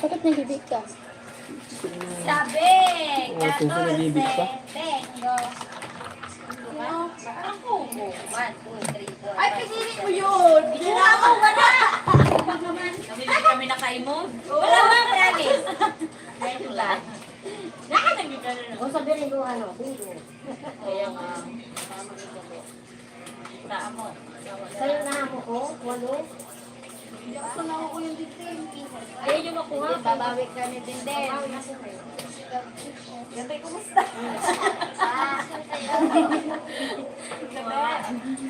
Bakit nagibig ka? Sabi! Kung saan nag-ibig pa? Tengo. Parang kubo. 1, 2, 3, 4. Ay, pinili mo yun! Ginawa ko ba na? Kami naka-emote. Wala ba, promise? Ayun lang. Nakanagin ka na O sabihin ko ano, bingo. Kaya nga. Tama. Sa'yo na ako ko, walo. Ayun yung makuha. Babawi ka ni Tinden. Gabay, kumusta?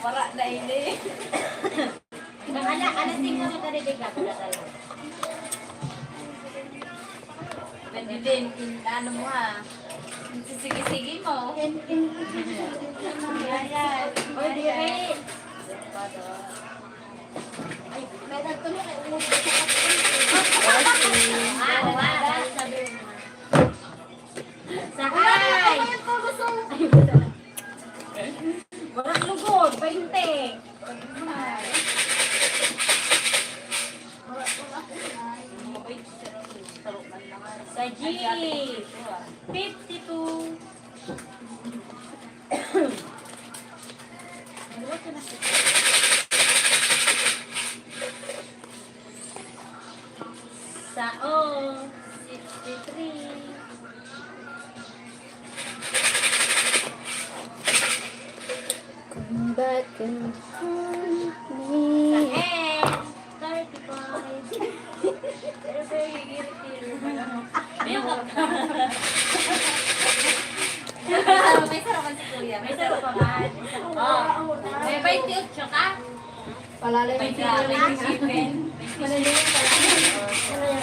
Wala na ini. Alasing mo na rin ka pala tayo. Pwede din, ano mo ha? Sige mo. Ayan. O, di rin. Ay, may nagtuloy kay Umo. Sakay! Walang lugod, 20. Sa G, 52. Sa O, 63. Come back and find Sa me. N, 35. Pero very irritating. May sarapan si Kuya. May sarapan. Oh, may 28 ka? Palalay May mo siya. 27.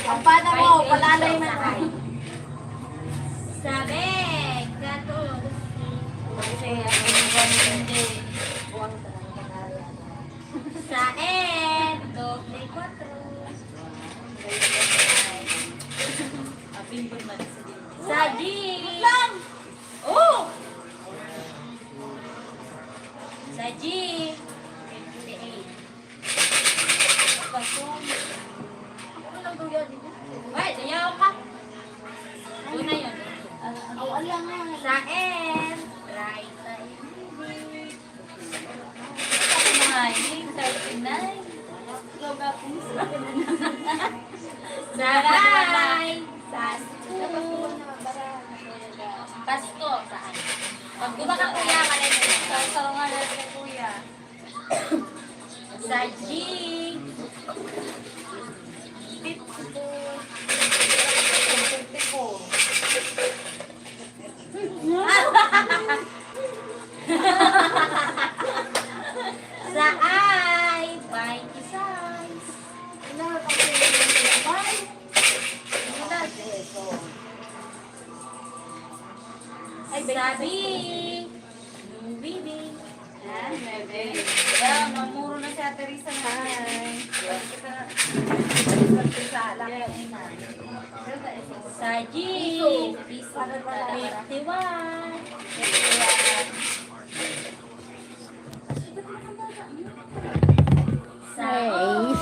Ang pana mo, palalay na. Sabi, gato. Kasi sa N, 24. Sa G. Oh! Sa G. 58. Ay, dayaw ka. Doon na yun. Sa N. Right side. Smiling, 39. Sa right. Pasko. Saan? Pag di ba ka kuya, kalay mo yan. Sa nga lang kay kuya. Sa G. 54. Sa I, 26. Ay, sabi, yung bibi. Ah, bebe. Yeah, mamuro na si Ate Risa na. Sa G, 51. Sa O,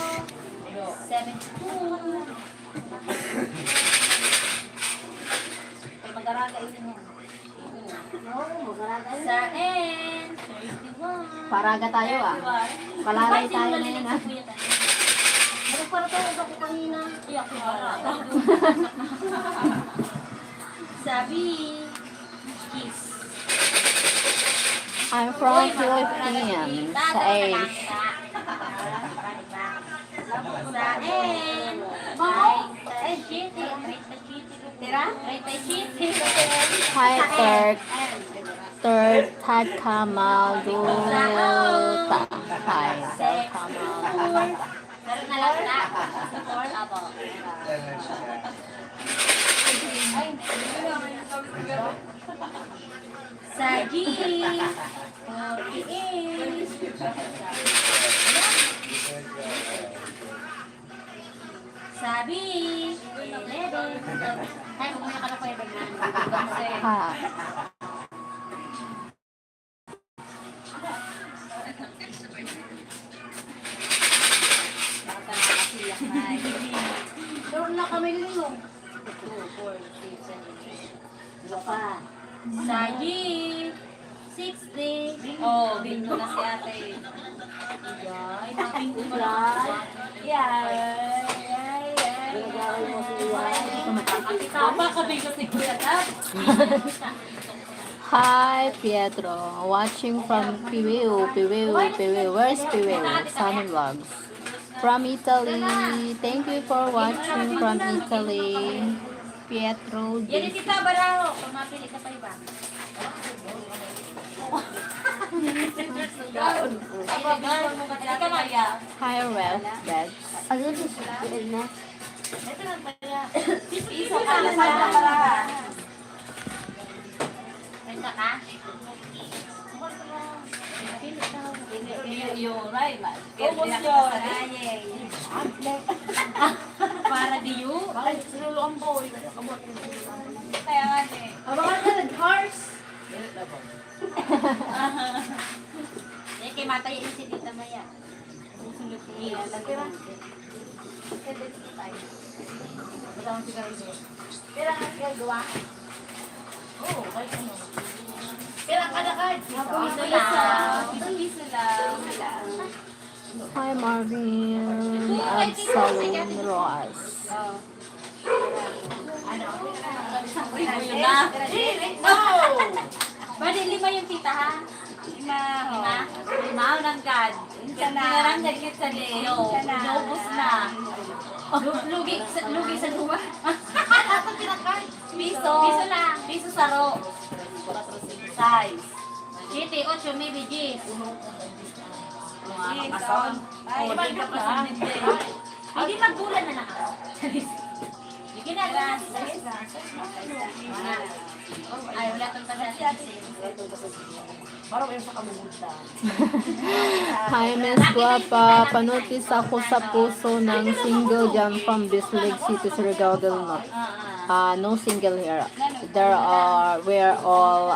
72. Mag-araga ito mo. Sa N, 31. Paraga tayo ah. Palalay tayo na yun ah. Ano para tayo ako kanina? Iyak ko Sabi, kiss. I'm from Philippines. Sa Ace. Sa N, Tira? Hi, third Tad Kamal Duta. Hi, third Kamal Duta. Meron na lang na. Support ako. Sa G, 48. Sabi, 11. Ay, kumaya ka na po yung bagnan. Ha. Baka nakasiyak na. Doon na ka kami nilong. Sayi. 60. Oh, bingo na si ate. Yay, mapingo mo lang. Yay. Tama ka bingo si Kuya Tat. Hi, Pietro. Watching from Piwiu. Where's Piwiu? Sunny Vlogs. From Italy. Thank you for watching from Italy. Pietro. Yan yung tita Baraho. Kung mapili ka pa iba. Hi, Ref. That's Isa ka na sa Baraha. Renta ka? Yung right, man. Ubus yun. Para di you? Sinuluan po. Kaya nga eh. Abangan ka nag-cars. Eh, kay matay yung si Tita Maya. Susunod niya. Pira ka gagawa? Oo, kahit ano. Pira ka na card. Isang piso lang. Hi, Marvin. At Salon Roas. Yun na. Bali, 5 yung tita ha? 5? 5 ng God. Pinarang dagit sa Leo. Naubos na. Lugi sa luwa. Piso. Piso lang. Piso sa ro. Size. 7, 8, maybe 10. Mga kason. Ay, hindi magbulan na lang ako. Ginagawa. Ay, wala kang tagal. Parang yung sa kamumunta. Hi, Miss Guapa. Panotis ako sa puso ng single dyan from Bislig City, Surigao del Norte. No single here. We're all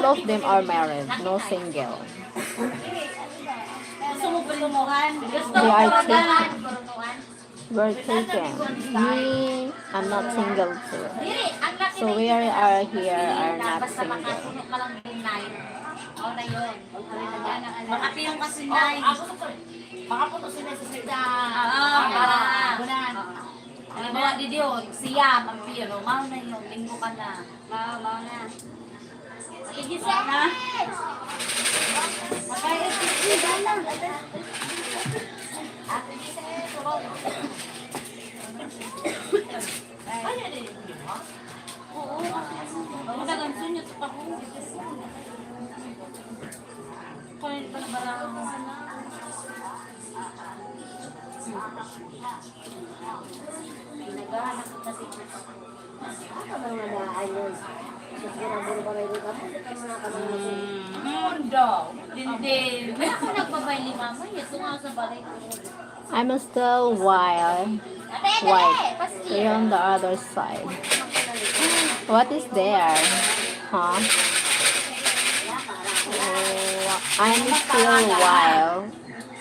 of them are married. No single. Gusto mo bulunguhan? Gusto They mo are bulunguhan? We're taken. Me, I'm not single too. Dili, ang laki So we are here are not basta single. makapuno ka lang yung nine. Oo na yun. Makapiyong kasi nine. Makaputo sila sa sila. Oo, para. Gunan. Ang mga didiyo, siya, magpiyo. Mau na yun, linggo ka na. Mau na. Igisa na. Makaya-igisa na. Oo. Magagang sunyot pa ko. Kunin pa na barang mo sana. Naghahanap ko kasi. Mundo. Din. Ako nagpabay ni mama. Ito nga sa balay ko. I'm still white. Stay on the other side. What is there? Huh? Oh, I'm still wild.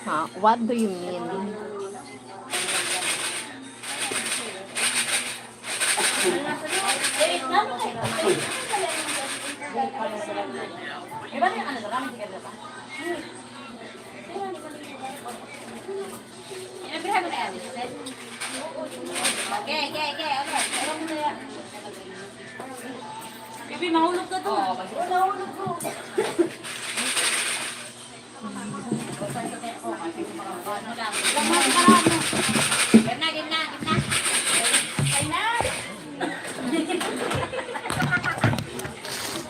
Huh? What do you mean? Bibi, mahulog ka to. Mahulog ko. Gimna.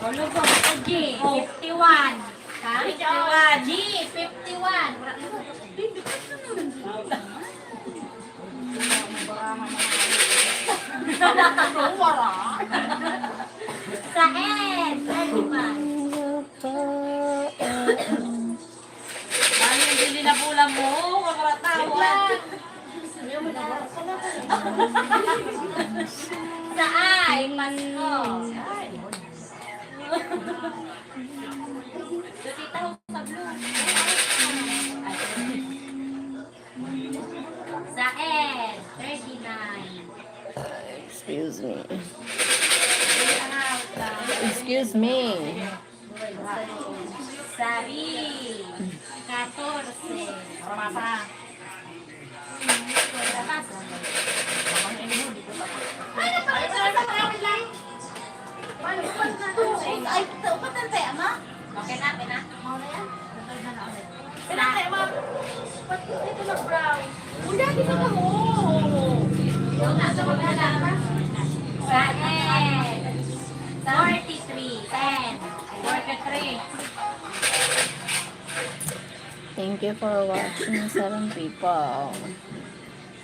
Mahulog ko. G, 51. Ha? 51. G, 51. Sa N, 31. Dahil yung bili na pula mo, makaratawan. Sa I, Pasko. Dutita ho sa blue. me. Excuse me. Sari. 14. Ramasa. Ay, upat na tayo, ama? Okay na, okay na. Pinakay mo. Ba't ito na brown? Uya, di ka mo. Yung nasa mga na. Sa 43. 10. 43. Thank you for watching 7 people.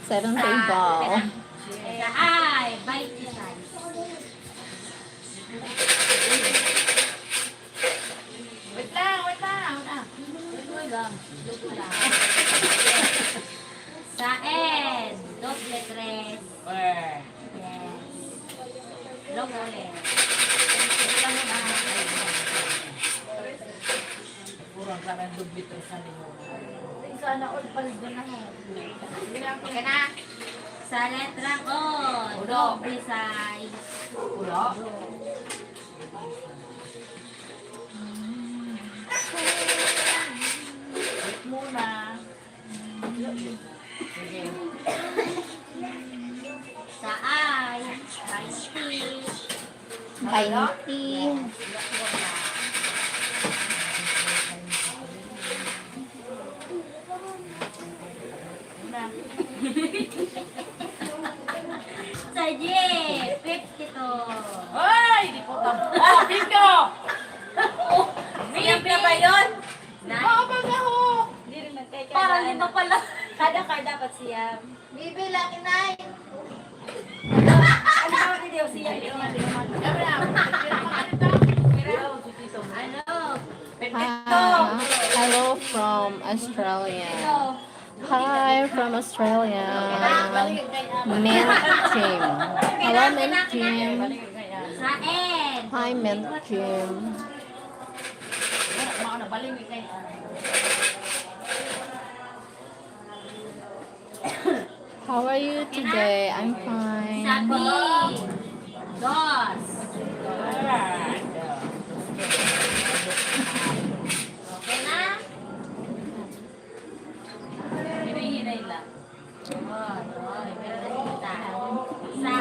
7 people. Sa ay, 26. Wait lang, wait lang. Sa N, 23. Eh. Yes. Logo ulit. Kurang ka ng dublit ang sanin mo. Sana all paldo na mo. Okay na. Sa letrang O, doble size. Ulo. Wait muna. Sige. Sa I, 20. 20. Sa J, 52. Ay, di po tam. Oh, bingo! Siyempre ba yun? Oo, pag-aho. Parang lima pala. Kada card dapat siyam. Bibi, laki nai. Ano ba rin daw siyam? Ano? Hello from Australia. Hi from Australia. Mint Jim. Hello Mint Jim. Sa N. Hi Mint Jim. How are you today? I'm Sa fine. B. Dos. Okay na? Hinahinay lang. Sa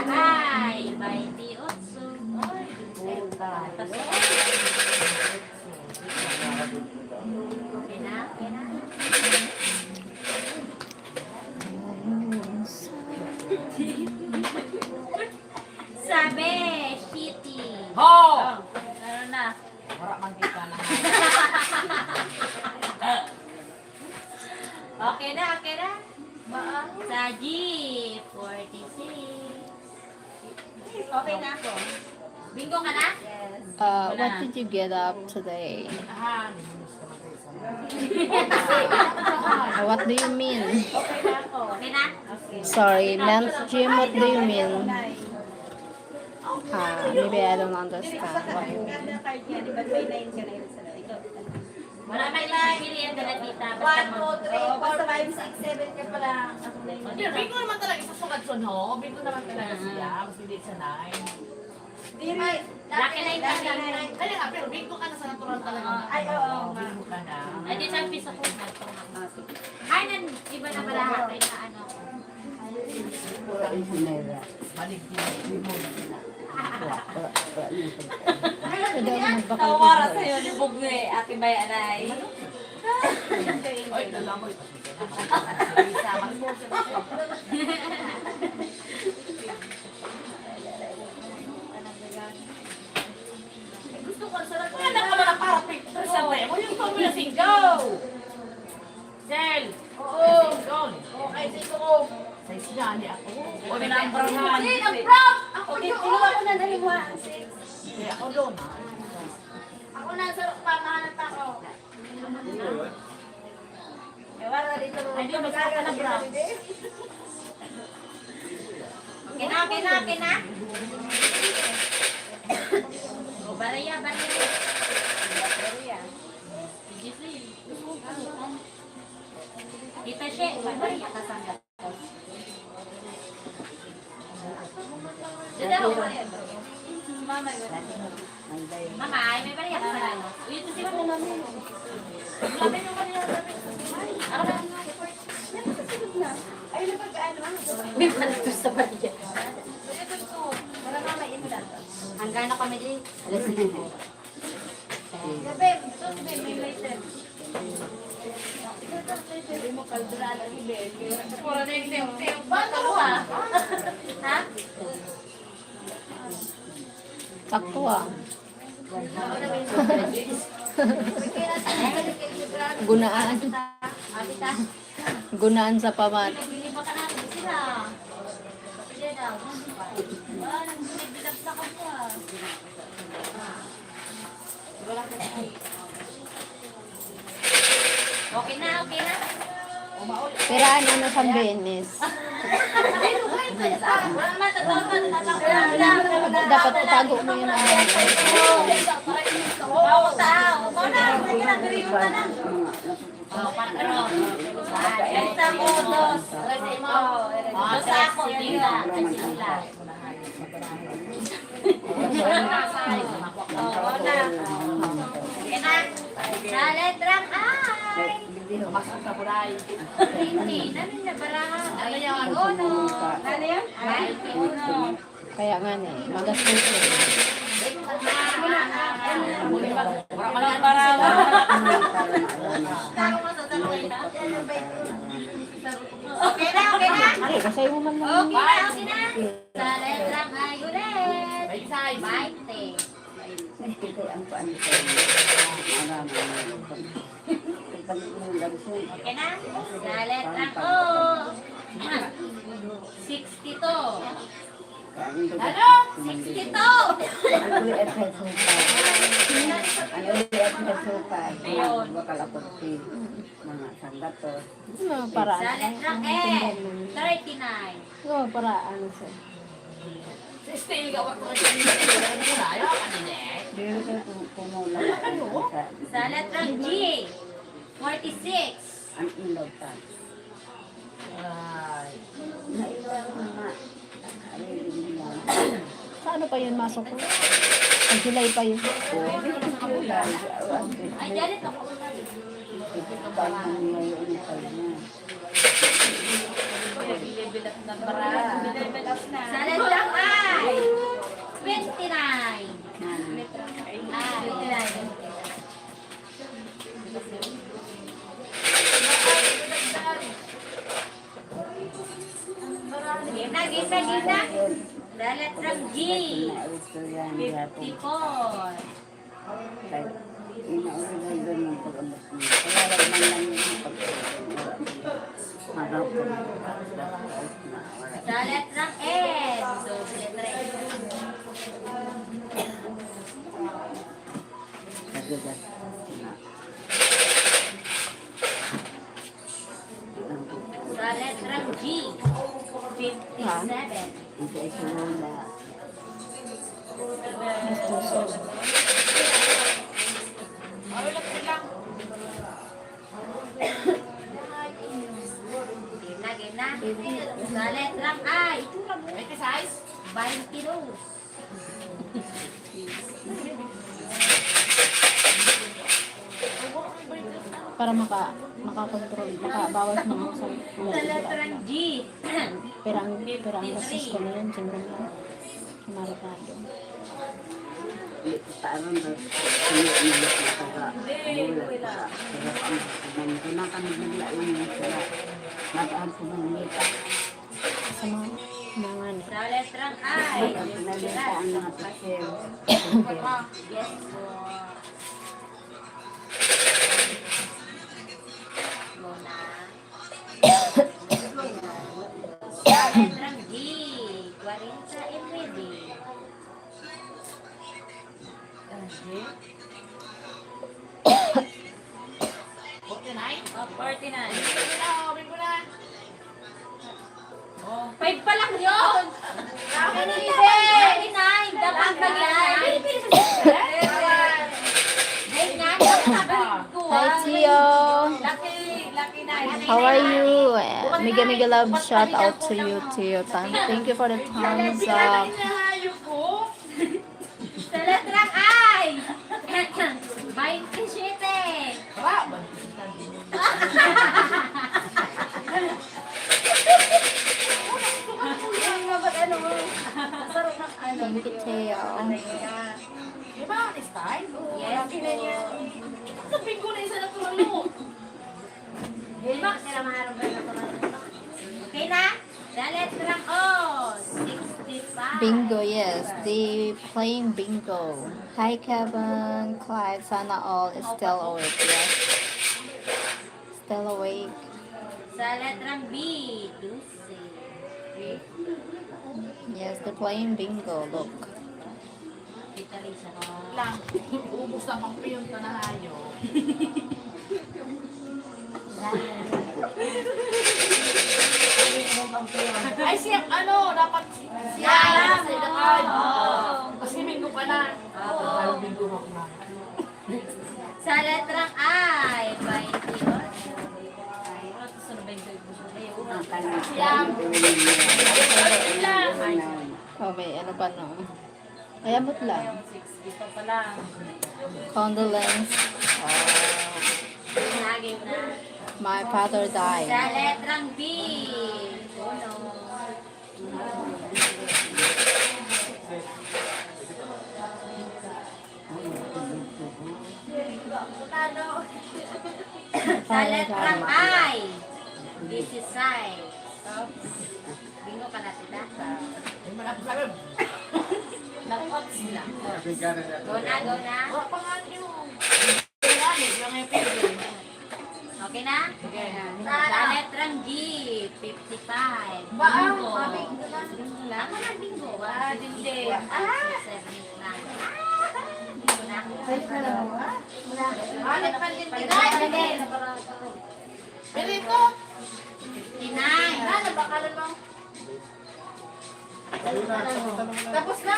I, 28. Okay na? Okay na? Sabi, shitty. Ho! Ano na? Wala man kita na. Okay na, okay na? Sa G, 46. Okay na ako. Bingo ka na? Yes. What did you get up today? What do you mean? Okay na ako. Okay na? Sorry, Mint Jim, what do you mean? Maybe I don't understand. Wala may pipilian ka na tita. 1, 2, 3, 4, 5, 6, 7 ka pala. Bingo naman talaga sa sukad-sun ho. Bingo naman talaga siya. Mas hindi sa 9. Di may. Laki na yung laki. Kaya nga, pero bingo ka na sa natural talaga. Ay, oo. Bingo ka na. Ay, di sa piso ko. Ay, nan, iba na pala hatay na ano. Balik din. Bingo na sila. Tawara sa'yo ni Bugwe, Ate Bay Anay. Oy, nalamoy. Gusto ko sa lahat. Wala ka na para picture sa mo. Yung Formula 5. Sel. Oo. Okay, sige ko. Size na, hindi ako. O, may number na. Sin, ang proud! Ako kinuha ko na dahil mo ang 6. Kaya ako doon. Ako na sa pamahanap ako. Wala dito. Ay, di, magkaka na brown. Okay na, okay na, okay na. O, baraya, baraya. Baraya. Kita siya, baraya kasangga. Dada, Ay, napag ano? May palatos sa baliya. Para mamain lang. Hanggang na kami din. Alas 5. Gabi, may lighter. Hindi mo kaldrala ni Ben. Pura na yung bato mo ha? Ha? Sakto ah. Gunaan. Alita. Gunaan sa pamat. Bili pa ka natin sila. Pili daw. Nagbilap sa kanya. Okay na, okay na. Piraan ano sa benes. Dapat itago mo yun. Bawang tao. Ikaw na. Sige na, biriyo ka na. Ito ako, dos. Dos ako, nila. Sila. Oo na. Sige na. Sa letrang I. Masang saburay. Hindi. Namin na baraha. Ano yan? Uno. Ano yan? Ay, uno. Kaya nga eh, magastos yun. Wala ka lang para. Okay na, okay na. Ay, kasi mo man lang. Okay na, okay na. Sa letrang I ulit. Ay, say. 20. Okay na? Sa letrang O. 62. Ano? 62. Ano, para Sa letrang N. 39. ano, para ano siya. Stay ka. Ayaw ka din eh. Sa letrang G. 46. Ay. Sa ano pa yun, masok ko? Ang silay pa yun. Ay, dyan ito. Bilap ng bara. Sa letrang I. 29. Ah, 29. Game na, game na, game na. Sa letrang G. 54. Sa letrang N. Doble 3. Sa letrang G. 57. Game na. Sa letrang I. 22. Para makakontrol, makabawas mo sa Sa letrang G. Pero ang gastos ko na yun, siyempre na marapado. Sa mga ano. Sa letrang I. Yes po. Muna. Sa letrang G. 40 and ready. Oh, 49. Five pa lang yun! 49! Dapat ba yan? Ay nga, dapat ko Hi, Tio! Lucky na. How are you? Mega love shout out to you, Tio. Thank you for the thumbs up. Sa letrang I! 27! Pinky tail. Di ba? Style? Yes po. Sabihin ko na isa na tumalo. Okay na? Sa letrang O, 65. Bingo, yes. The playing bingo. Hi, Kevin. Clyde, sana all is still awake, yes. Still awake. Sa letrang B, 12. Yes, they're playing bingo. Look. Vitalisa ko. Lang. Ubus na pang piyon to na hayo. Ay, siya, ano, dapat siya. Kasi minggo ka na. Ay, minggo ako na. Sa letrang I, 28. Siya. Oh, may ano pa no? Ay, abot lang. Ito pa lang. Condolence. Lagi na. My father Sa died. letrang B, 1. Sa letrang I, 16. Bingo ka na tita. Ay, malapit sabi. Dapat sila. Go na, go na. Wala pa nga yung. Kaya, yung may pwede. Okay na? Sige. Sa letrang G, 55. Ba, Bingo. bingo na. Bingo lang. Ako na bingo. Ah, hindi. 7, 8, 9. Bingo na. Halit pa din Pilito. 59. Ano, bakalan mo? Tapos na.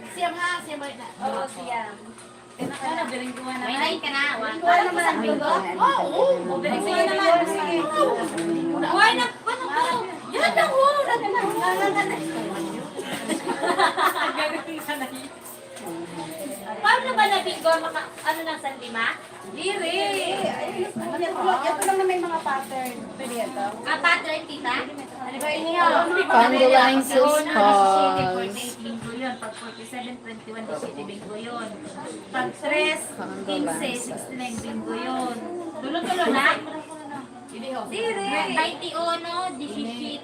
Siyam ha, siyam na. Oo, siyam. Ano, bilingguan na. May 9 ka na. 1. Wala naman ang bingo. Oo. Bilingguan naman. Sige. Buhay na. Paano ko? Yan lang. Gagawin ka na yun. Paano ba na bingo? Ano ng San Lima? Diri. Ito lang na may mga pattern. Pwede ito. Pattern, tita? Ano ba inyo? Condolences, Cause. cause. Bingo yun. Pag 47, 21, 17, bingo yun. Pag 3, 15, 69, bingo yun. Tulo-tulo na? Hindi ho. Dire. 21, 17,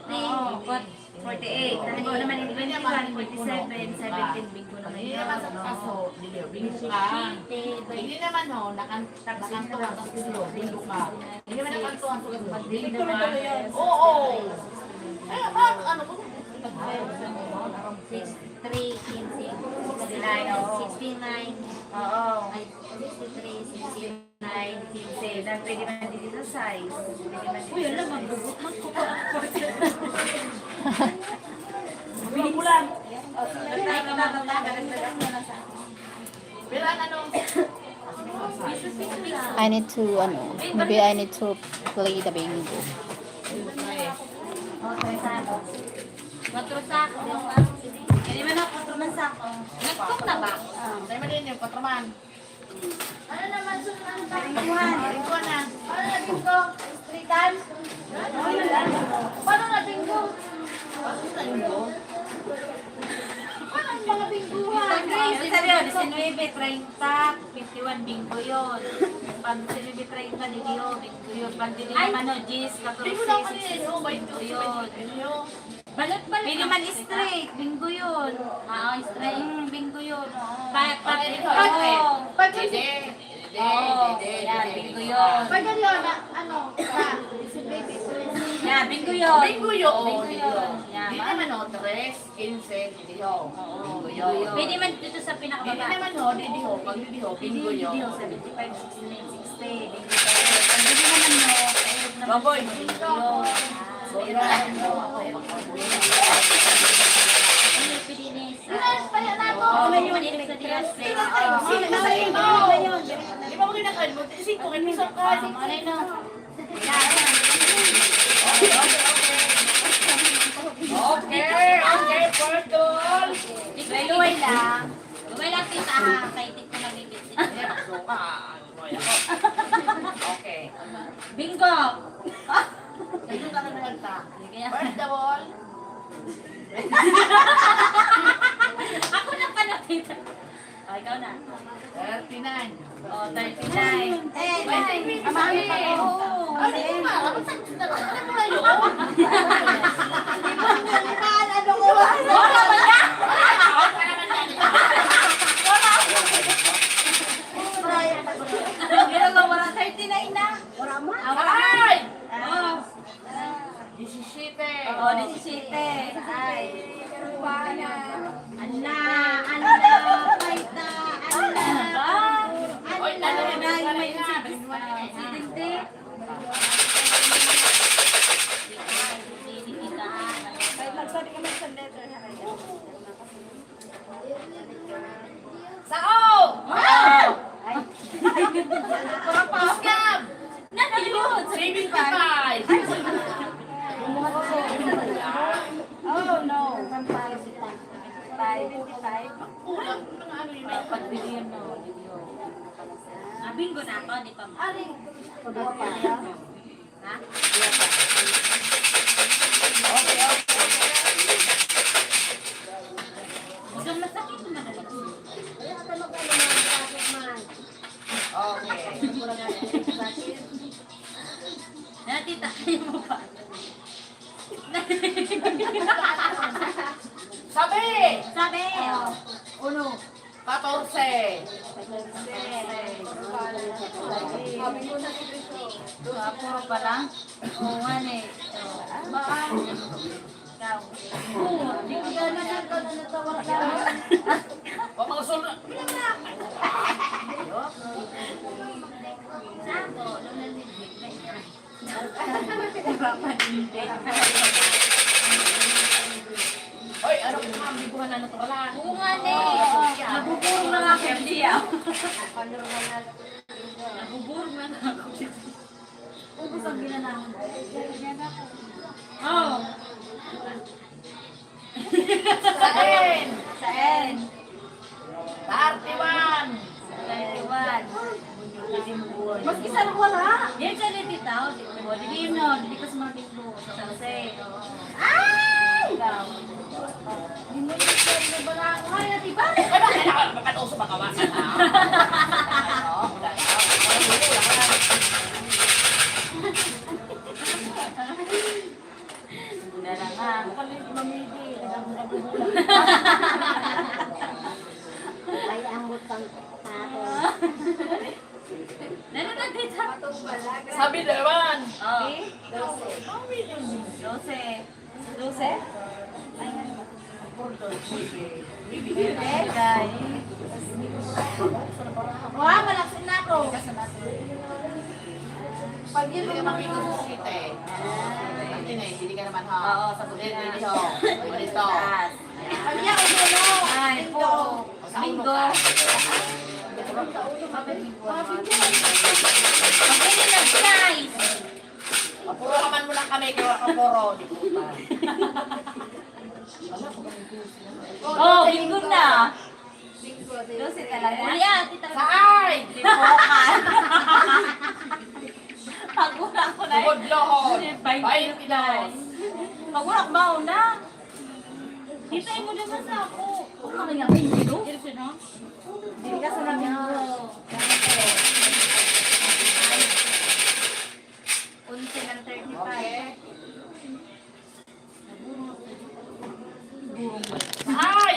48. Talibo naman yung 21, 47, 17, bingo naman Hindi yun. naman sa kaso, hindi ho, bingo ka. Hindi naman ho, nakantuhan sa kulo, bingo ka. Hindi naman nakantuhan sa kulo. Bingo tuloy-tuloy yun. Oo. Ay, ano ko? 63, 15, 69, Oo. ay, 63, 69, 15. Then pwede man din dito size. Pwede man Uy, alam, magbugot man ko pa. Bulan. Patay ka magbabaga. Pero ano? I need to, ano, maybe I need to play the bingo. Quatro sako. Hindi man ako tuman sa ako. Nag-cook na ba? Tayo mo din yung patraman. Ano naman sunod ba? Bingo na. Ano na bingo? Three times? Paano na bingo? Paano ang mga binguhan? Sabi yun, 19, 30, 51 bingo yun. Pag 19, 30, dito, bingo yun. Pag dito naman, no, Gis, 14, Bingo na ako din. 16, Oh, by two. bingo yun. Balot-balot. Pwede man straight, bingo yun. Oo, straight. Bingo yun. Pag Hindi. Yan, bingo yun. Pag yun, ano, Yan, bingo yun. Bingo yun. Bingo yun. Yan, Hindi naman ho, 3, 15, hindi ho. Bingo yun. Pwede man dito sa Hindi pinakababa. naman ho, hindi ho. Pag hindi ho, bingo yun. Bingo 75, 69, 60. Bingo yun. Pag hindi naman no, ayun naman. Baboy. Bingo yun. So, yun ang Oo, may yun, yun, sa diyan, straight. Di ba mo kinakain mo? Isip ko, may pisang ka. Ano yun, no? Okay, pardon. Luway lang. Luway lang tita ha. Kay tita nabibit. Okay. Bingo! Dito ka na nagta. Kaya, First of all, ako na pa nakita. O, ikaw na. 39. O, 39. Amali. Oo. Ano yung ba? Ano sa ano mo na yun? Wala ba na? Pero nga, wala 39 na. Wala ma. Ay! Oo. 17. Oo, 17. Ay. Fight na. Oy, lalo na Ay, may na. Sidinte. Sao! Wow! Parang pa-scam! Nakayun! 75! Oh, no. 55. Kulang ng ano yun. Pagbili yun, no? Bingo na ako, di pa mo. Ha? Huwag masakit mo madali. Okay. Natita kayo mo pa. Sabi! Sabi! Uno. 14. Puro pa lang? Oo nga eh. Baka. Ikaw. Hindi ko gano'n na natawag lang. Huwag mga sulod. Sako, lunaliglig. Hoy, ano kung mga bibuhan na natukalan? Oo nga eh. Nabubulong na nga kayo siya. Nabubulong na nga ako. Ubus ang ginanahan. Oo. Sain! Saan? 31! 31. Mas isa lang wala. Yan sa niti tao. Hindi mo, hindi ka sumagot mo. Sa Jose. Ay! Ikaw. Hindi mo yung story na bala. Kaya, diba? Ano? Kailangan mapatuso makawasan na. Oo, wala na. Wala na nga. Ay, ang butang natin. Nanonood dito. Sabi naman! Oh. 12. 12? Guys. Wow, malaksin na ako. Pag yun ka makikita sa site. Hindi ka naman ha. Oo, sa buti na. Dito. Dito. Pag yan, ulo. Ay, po. Bingo. Pag yun nag-slice. Puro kaman mo lang kami, kaya kapuro. Oh, bingo na. 12 talaga. Uli tita. Saay! Lipokan. Pag-ulang ko na Tugod lohon. 20 22. Pag-ulang mauna. Kita mo naman sa ako. Kung ano nga, bingo? Hindi ka sa namin ko. 11 ng 35. Saay!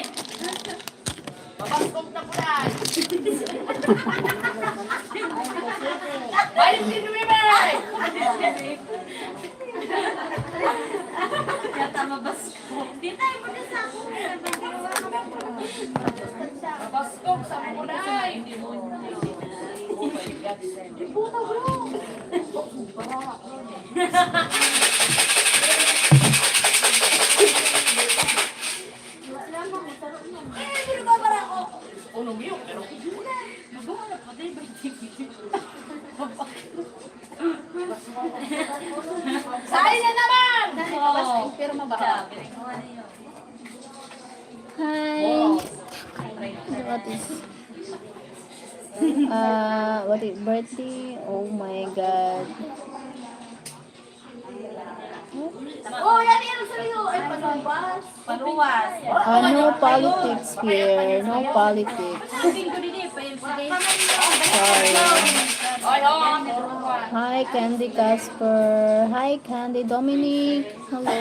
Babaskog na po yan. Bayan si Nuibe! Yata mabas ko. Di tayo mo na sa ako. Babaskog sa mulay. Oh my God. Puta bro. Uno mo yun, pero Magawa na po din. saay na naman! Oo. Pero mabaho. Hi. What is what is birthday? Oh my god. Paluwas. No politics here. No politics. Sorry. Hi, Candy Casper. Hi, Candy Dominic. Hello.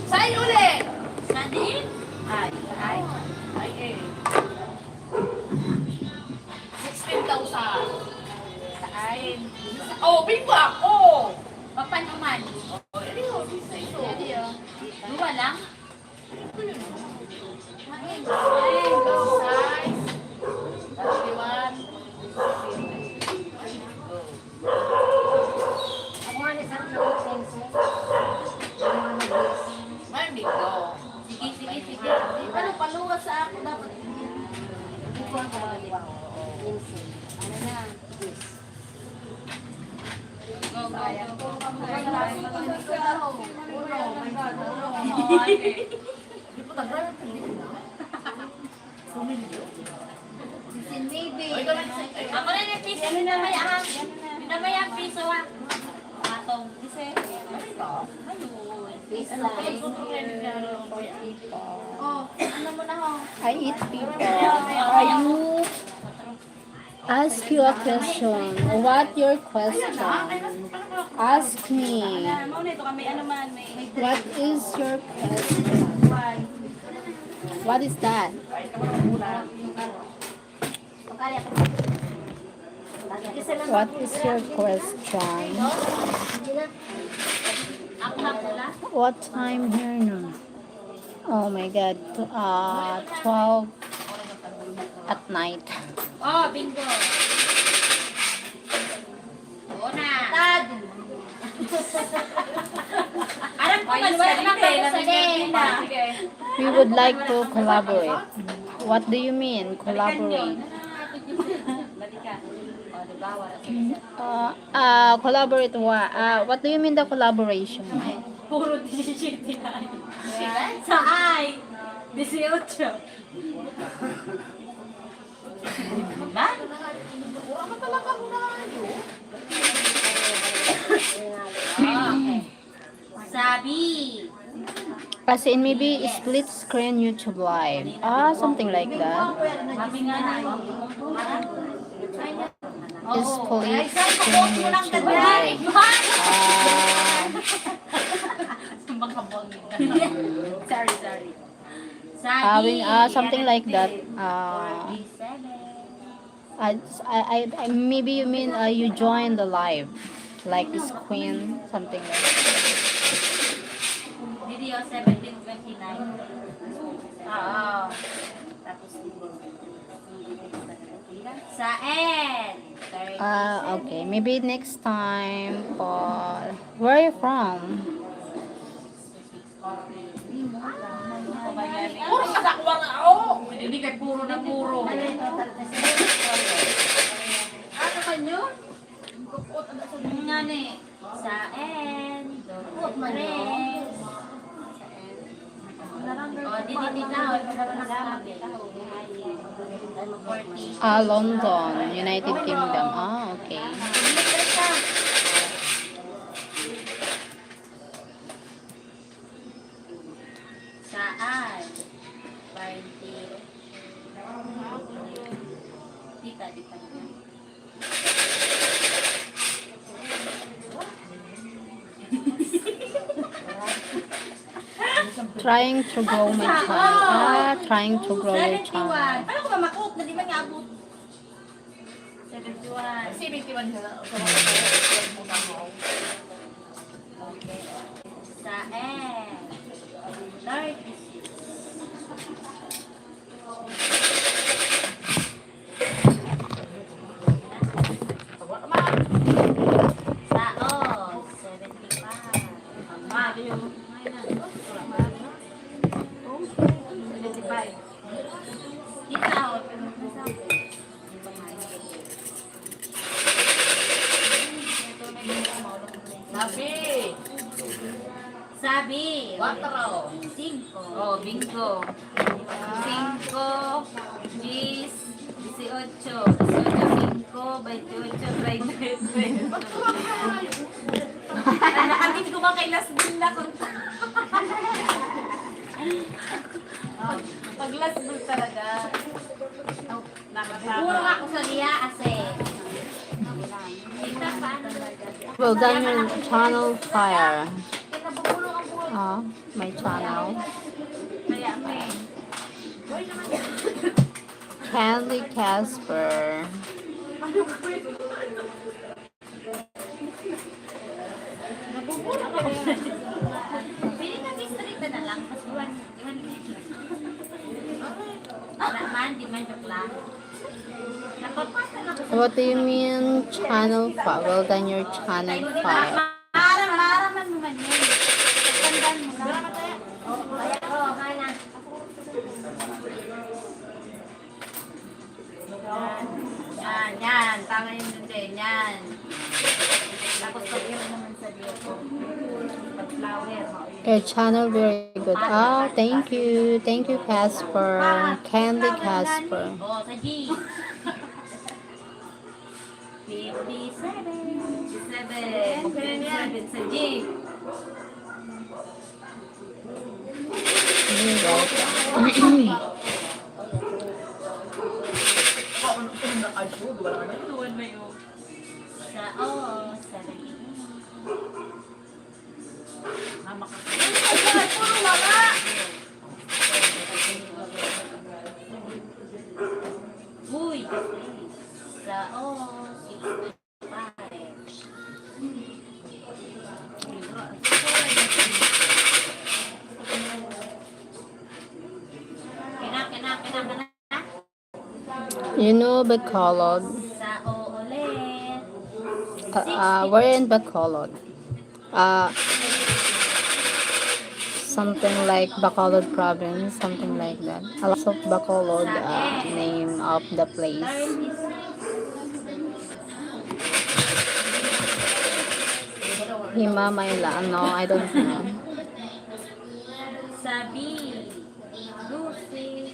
Saan uli? Nadine? Ay, eh. 16,000. Saan? Oh, bingo ako! Papanuman. Oh, ano, bisa ito. Dua lang? Size. 31. Man, bingo. Sige. Ano, paluwas sa ako dapat. Ako na yung piso. Minamay ang piso ha. Atong. I eat people. Are you? Ask you a question. What your question? Ask me. What is your question? What is that? What is your question? What time here now? Oh my God. 12 at night. Oh, bingo. Una. Tad. Alam ko man, wala naman kayo sa din. We would like to collaborate. What do you mean, collaborate? Collaborate what? What do you mean the collaboration? Puro 17 Sa ay. 18. Ba? Sabi. As in maybe split screen YouTube live. Something like that. Sabi nga na. Split screen YouTube live. Sorry. Sabi. Something like that. Maybe you mean you join the live, like screen, something like that. Video 1729. Oo. Tapos sa N. Okay, maybe next time. Where are you from? Puro kasakwa na ako. Hindi kay puro na puro. Ano kanyo? Nga ni. Sa N. Tres. O, dinitinaw. London, United Kingdom. Okay. Saan? 20. Dita. Trying to grow my channel. Trying to grow your 71. channel. Paano ko ba makuot na di ba nga abot? 71. 71 siya. Sa N. 30. Sa O. 75. Ikaw. Sabi. Sabi. 4. 5. Oh, bingo. 5, 10, 18, 5, 28, 33. Nakabingo ba kay Las Bill na kung pag Las Bill talaga. Oh, puro ako sa liya ase. Kita pa. Well done your channel fire. My channel. Kaya may. Candy Casper. Nabubulo ka rin. Pili na mistrita na lang. Mas iwan. Man, di man joke lang. Napapasa na ko. What do you mean channel fire? Well done your channel fire. Maraman mo man yun. Tandaan mo na. Kaya ko, kaya. Yan. Tama yun din. Yan. Tapos pag-iwan naman sa dito. Pag-flower. Your channel very good. Thank you. Thank you, Casper. Candy Casper. Oh, sa G. 57. 57 sa G. You're welcome. Sa O, 70. Uy! Sa O, 65. Kina. You know Bacolod. Sa O ulit. We're in Bacolod. Something like Bacolod province, something like that. A lot of Bacolod, name of the place. 36. Himamayla, no, I don't know. Sabi. Lucy.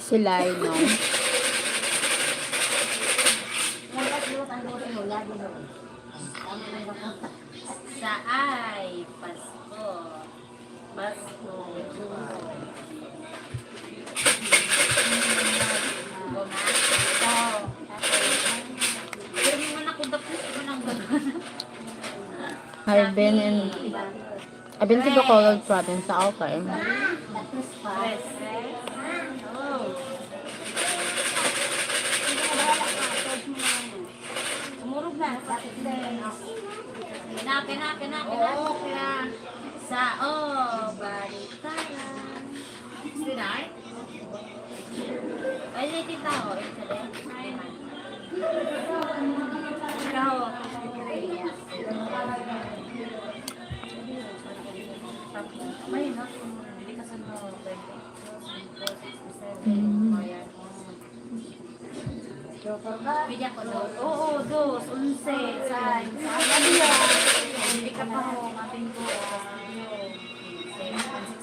Sila, no. Sa ay, Pasko. Pasko. Pero mo na kung tapos ko nang gano'n. I've been to Bacolod province, okay. Yes. Oh. Umurog na. Kina. Sa O, baliktaran. Sinay? Ay, natin tao. Ikaw. May na. Hindi ka sa Bigyan ko dos. Oo, dos. 11. Sa hindi ka pa ho. Mating ko.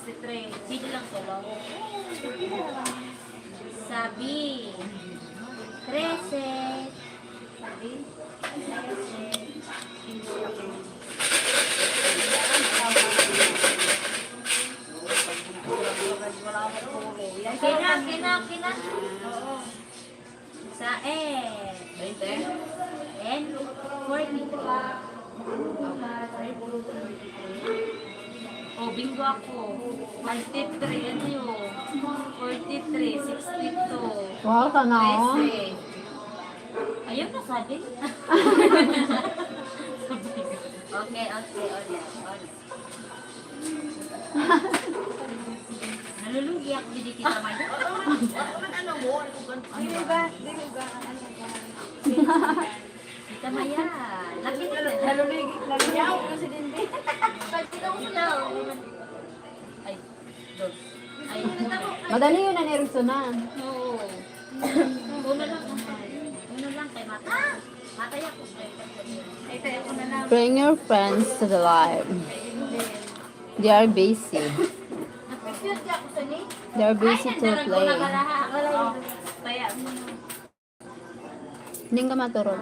63. Video lang solo. Sabi. 13. Sabi. 13. Kina. Oo. Sa N. 20. N. 42. Oh, bingo ako. 43. Ano yun? 43. 62. Wow, sana ako. 13. Ayun na sabi. Okay. Nalulugi ako, hindi kita man. Dili ba? Kita maya. Lagi na. Nalulugi ako kasi din. Ay, dos. Ay, Madali yun ang erupsyonan. no. Una lang kay Mata. Matay ako. Ito ako na lang. Bring your friends to the live. They are busy. Nag-cute ako sa ni. They are busy to play. Kaya, Hindi ka maturo.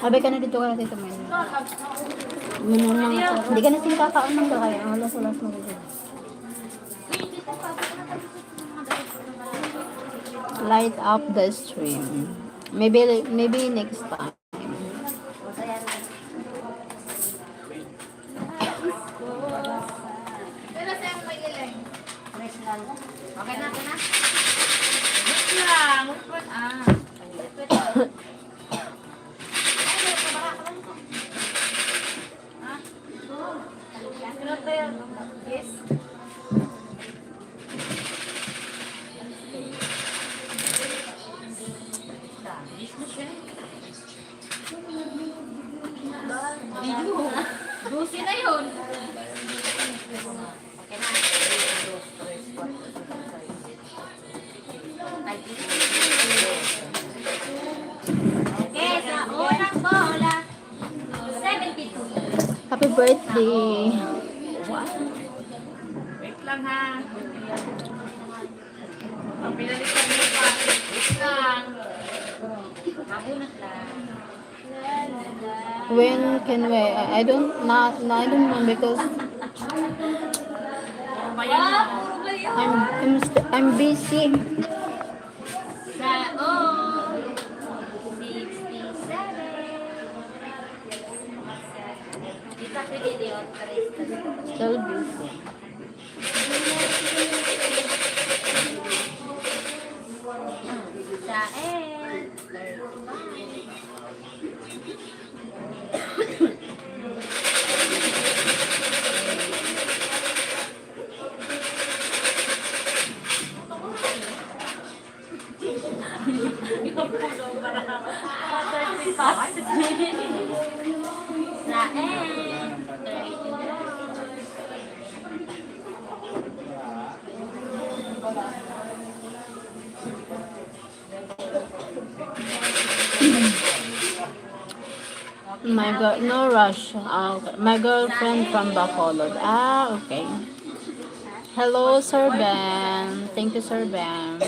Abay ka na dito ka dito mo. Hindi ka na singkakaon ng bakay. Ang alas-alas mo dito. Light up the stream. Maybe next time. pero sa yung may ilang. Okay na, okay na. Wait lang. Wait ah. Yes. Busi na yun. Okay na. Okay, sa unang bola, 72. Happy birthday. Wait lang ha. Ang pinalitan mo pa. Wait lang. Mabunot lang. When can we? I don't know because I'm busy. Sa oh, 67. Kita pwede di Still busy. Sa end. Sa end. 32. No rush. My girlfriend from Bacolod. Okay. Hello, Sir Ben. Thank you, Sir Ben.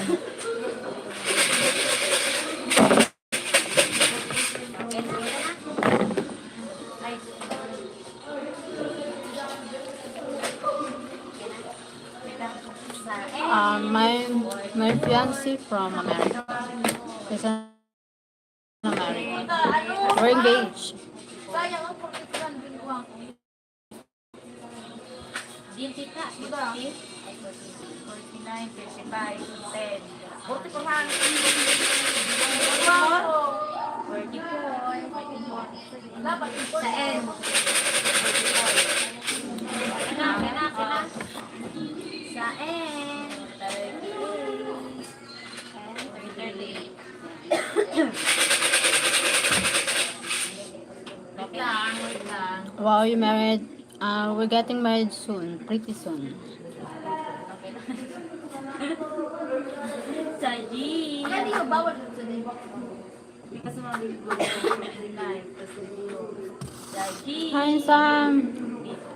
My fiancé from America. He's in America. We're engaged. Sayang ang pagkikuran din ko ako. Dinti ka, di ba? 49, 55, 10. 44 ha. 44. Sa end. Kena. Sa end. 38. Wait lang. Wait lang. Wow, you married. We're getting married soon. Pretty soon. Sa G. Yan yung bawal sa day. Kasi mga libo. Sa G. Hi, Sam.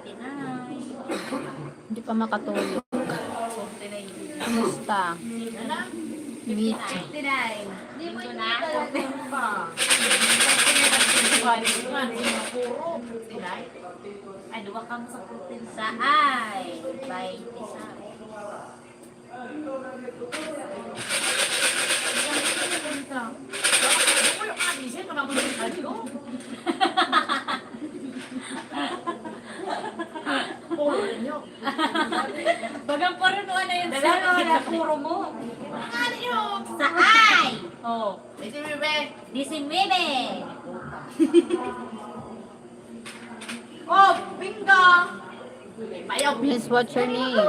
59. Hindi pa makatulog. Kumusta? Meet. 59. Di mo na. Ay, duwa kang sa putin sa ay. 27. Bagang puro no na yun sa na puro mo. Ano yun? Sa ay. Oh. 19. Oh, bingo! Miss, what's your name?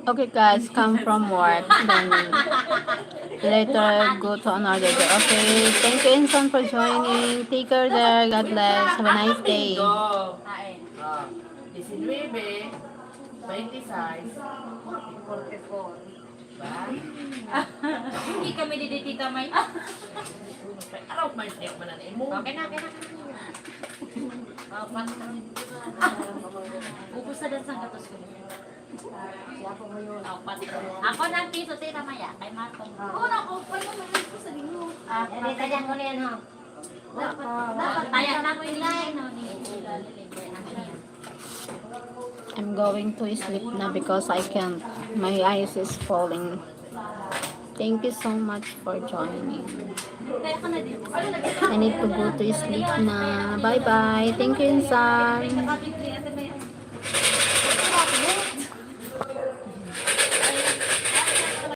Okay, guys, come from work. Then later go to another day. Okay, thank you, Inson, for joining. Take care there. God bless. Have a nice day. Go. Ay. 19, 26, 44. ba? Hindi kami di Tita May. Araw, may tayo mananay mo. Okay na. Ubus na din sa gatos ko. Ako ng piso, Tita Maya. Kay Marco. Oo, naku, paano naman ko sa lingo? Hindi, kanya ko na yan, ha? Dapat tayo na ko yung line, no? I'm going to sleep na because I can't. My eyes is falling. Thank you so much for joining. Kaya ka na din. I need to go to sleep na. Bye-bye. Thank you, Insan. Kapit-kapit,